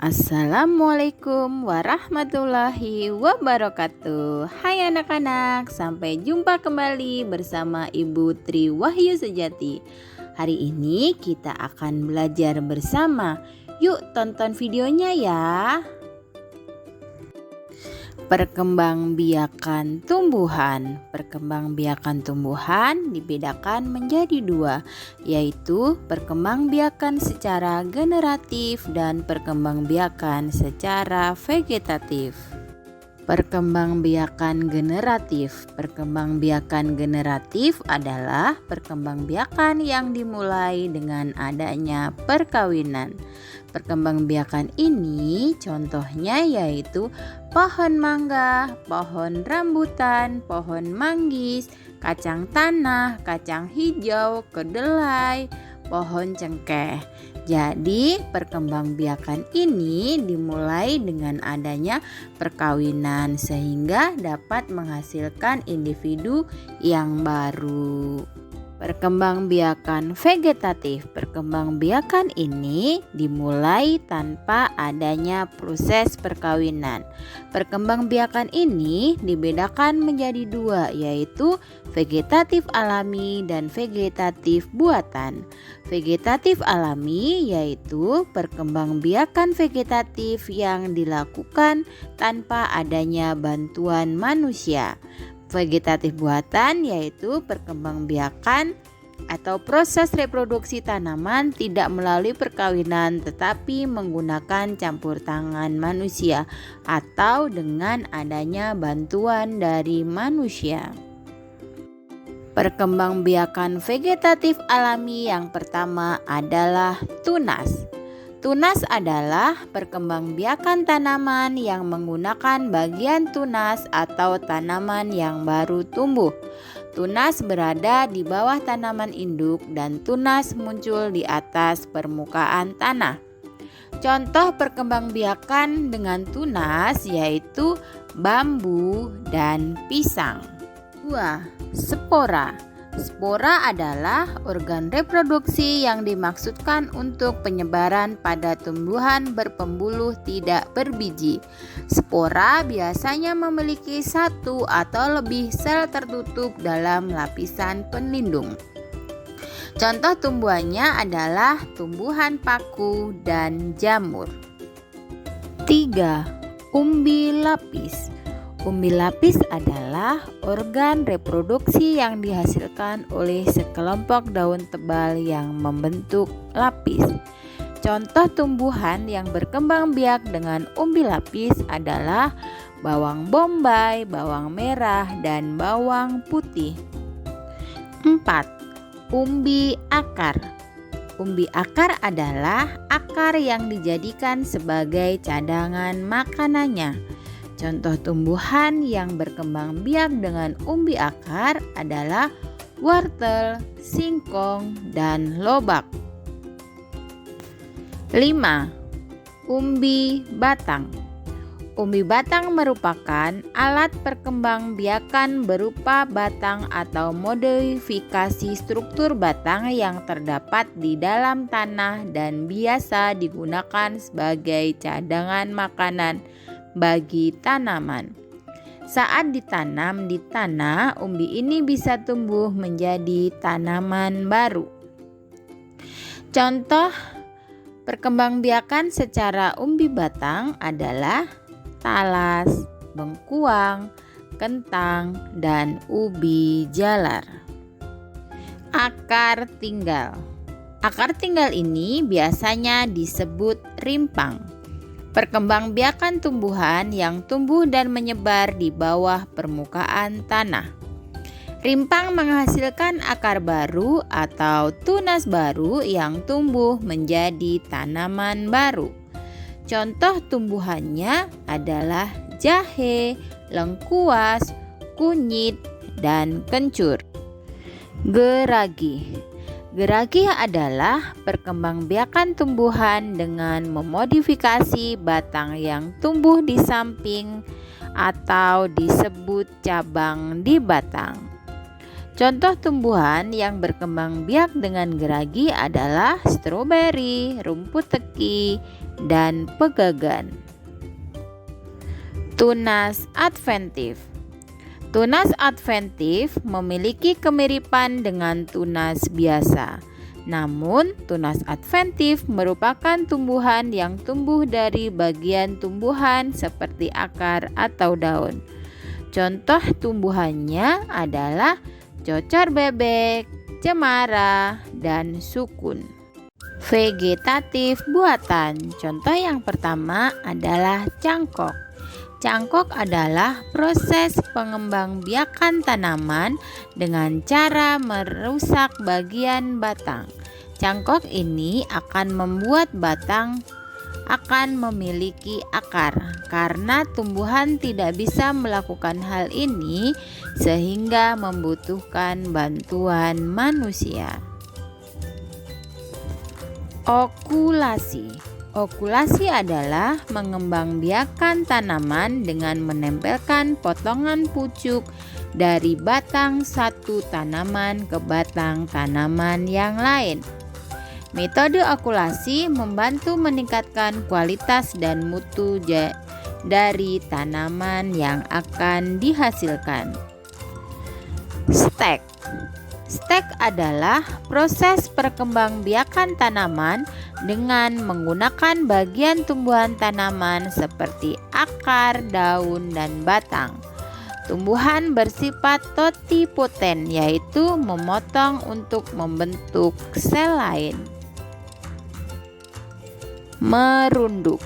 Assalamualaikum warahmatullahi wabarakatuh. Hai anak-anak, sampai jumpa kembali bersama Ibu Tri Wahyu Sejati. Hari ini kita akan belajar bersama. Yuk tonton videonya ya. Perkembangbiakan tumbuhan. Perkembangbiakan tumbuhan dibedakan menjadi dua, yaitu perkembangbiakan secara generatif dan perkembangbiakan secara vegetatif. Perkembangbiakan generatif. Perkembangbiakan generatif adalah perkembangbiakan yang dimulai dengan adanya perkawinan. Perkembangbiakan ini contohnya yaitu pohon mangga, pohon rambutan, pohon manggis, kacang tanah, kacang hijau, kedelai, pohon cengkeh. Jadi perkembangbiakan ini dimulai dengan adanya perkawinan sehingga dapat menghasilkan individu yang baru. Perkembangbiakan vegetatif. Perkembangbiakan ini dimulai tanpa adanya proses perkawinan. Perkembangbiakan ini dibedakan menjadi dua, yaitu vegetatif alami dan vegetatif buatan. Vegetatif alami yaitu perkembangbiakan vegetatif yang dilakukan tanpa adanya bantuan manusia. Vegetatif buatan yaitu perkembangbiakan atau proses reproduksi tanaman tidak melalui perkawinan tetapi menggunakan campur tangan manusia atau dengan adanya bantuan dari manusia. Perkembangbiakan vegetatif alami yang pertama adalah tunas. Tunas adalah perkembangbiakan tanaman yang menggunakan bagian tunas atau tanaman yang baru tumbuh. Tunas berada di bawah tanaman induk dan tunas muncul di atas permukaan tanah. Contoh perkembangbiakan dengan tunas yaitu bambu dan pisang. 2. Spora. Spora adalah organ reproduksi yang dimaksudkan untuk penyebaran pada tumbuhan berpembuluh tidak berbiji. Spora biasanya memiliki satu atau lebih sel tertutup dalam lapisan pelindung. Contoh tumbuhannya adalah tumbuhan paku dan jamur. 3. Umbi lapis. Umbi lapis adalah organ reproduksi yang dihasilkan oleh sekelompok daun tebal yang membentuk lapis. Contoh tumbuhan yang berkembang biak dengan umbi lapis adalah bawang bombay, bawang merah, dan bawang putih. 4. Umbi akar. Umbi akar adalah akar yang dijadikan sebagai cadangan makanannya. Contoh tumbuhan yang berkembang biak dengan umbi akar adalah wortel, singkong, dan lobak. 5. Umbi batang. Umbi batang merupakan alat perkembangbiakan berupa batang atau modifikasi struktur batang yang terdapat di dalam tanah dan biasa digunakan sebagai cadangan makanan bagi tanaman. Saat ditanam di tanah, umbi ini bisa tumbuh menjadi tanaman baru. Contoh perkembangbiakan secara umbi batang adalah talas, bengkuang, kentang, dan ubi jalar. Akar tinggal. Akar tinggal ini biasanya disebut rimpang. Perkembangbiakan tumbuhan yang tumbuh dan menyebar di bawah permukaan tanah. Rimpang menghasilkan akar baru atau tunas baru yang tumbuh menjadi tanaman baru. Contoh tumbuhannya adalah jahe, lengkuas, kunyit, dan kencur. Geragi. Geragi adalah perkembangbiakan tumbuhan dengan memodifikasi batang yang tumbuh di samping atau disebut cabang di batang. Contoh tumbuhan yang berkembang biak dengan geragi adalah stroberi, rumput teki, dan pegagan. Tunas adventif. Tunas adventif memiliki kemiripan dengan tunas biasa. Namun, tunas adventif merupakan tumbuhan yang tumbuh dari bagian tumbuhan seperti akar atau daun. Contoh tumbuhannya adalah cocor bebek, cemara, dan sukun. Vegetatif buatan. Contoh yang pertama adalah cangkok. Cangkok adalah proses pengembangbiakan tanaman dengan cara merusak bagian batang. Cangkok ini akan membuat batang akan memiliki akar karena tumbuhan tidak bisa melakukan hal ini sehingga membutuhkan bantuan manusia. Okulasi. Okulasi adalah mengembangbiakan tanaman dengan menempelkan potongan pucuk dari batang satu tanaman ke batang tanaman yang lain. Metode okulasi membantu meningkatkan kualitas dan mutu dari tanaman yang akan dihasilkan. Stek. Stek adalah proses perkembangbiakan tanaman dengan menggunakan bagian tumbuhan tanaman seperti akar, daun, dan batang. Tumbuhan bersifat totipoten, yaitu memotong untuk membentuk sel lain. Merunduk.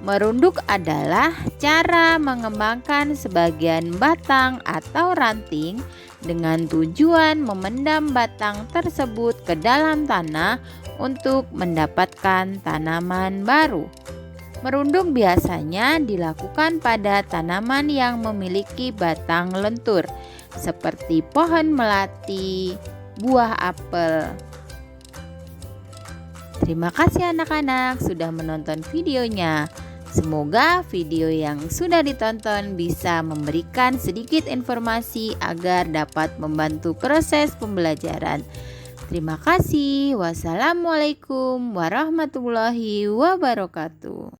Merunduk adalah cara mengembangkan sebagian batang atau ranting dengan tujuan memendam batang tersebut ke dalam tanah untuk mendapatkan tanaman baru. Merunduk biasanya dilakukan pada tanaman yang memiliki batang lentur, seperti pohon melati, buah apel. Terima kasih anak-anak sudah menonton videonya. Semoga video yang sudah ditonton bisa memberikan sedikit informasi agar dapat membantu proses pembelajaran. Terima kasih. Wassalamualaikum warahmatullahi wabarakatuh.